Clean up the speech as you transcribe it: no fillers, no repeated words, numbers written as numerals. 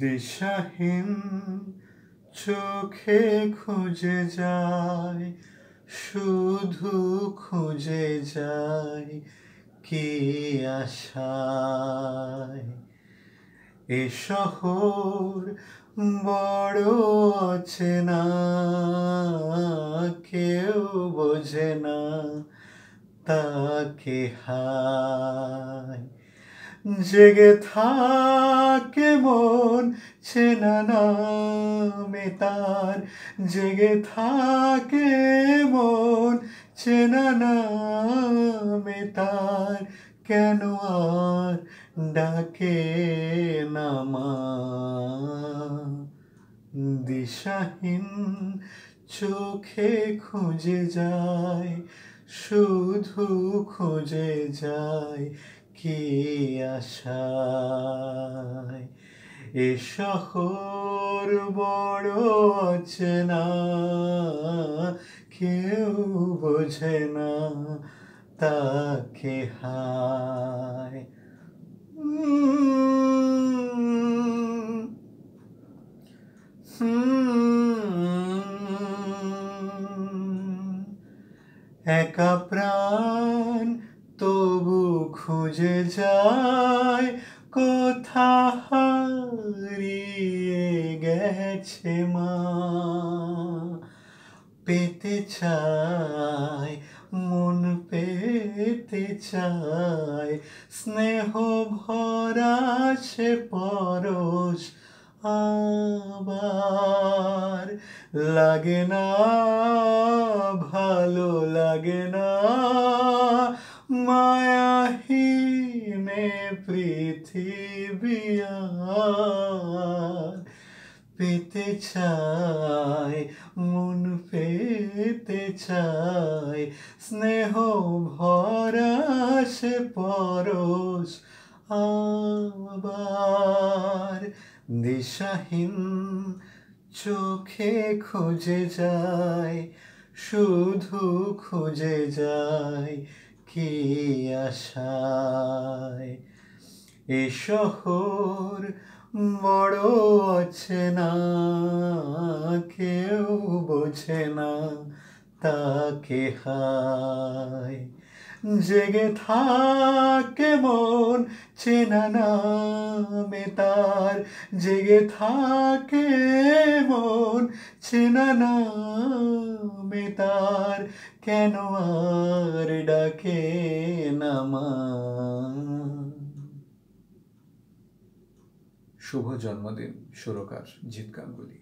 দিশাহীন চোখে খুঁজে যায়, শুধু খুঁজে যায় কি আশায়। এ শহর বড় অচেনা, কেউ বোঝে না তাকে হায়। জেগে থাকে মন চেনা নামে তার, জেগে থাকে মন চেনা নামে তার, কেন আর ডাকে না মা। দিশাহীন চোখে খুঁজে যায়, শুধু খুঁজে যায় কি আশায়। এ শহর বড় অচেনা, কেউ বোঝে না তাকে হায়। একা প্রাণ তবু খুঁজে যায়, কোথা হারিয়ে গেছে মা। পেতে চায় মন, পেতে চায় স্নেহ ভরা সে পরশ, আবার লাগে না ভালো, লাগে না মায়াহীন পৃথিবী আর। পেতে চায় মন, পেতে চায় স্নেহ ভরা সে পরশ, আবার দিশাহীন চোখে খুঁজে যায়, শুধু খুঁজে যায় কি আশায়। এ শহর বড় অচেনা, কেউ বোঝে না তাকে হায়। জেগে থাকে মন চেনা নামে তার, জেগে থাকে মন চেনা নামে তার, কেন আর ডাকে না মা। শুভ জন্মদিন সুরকার জিৎ গাঙ্গুলি।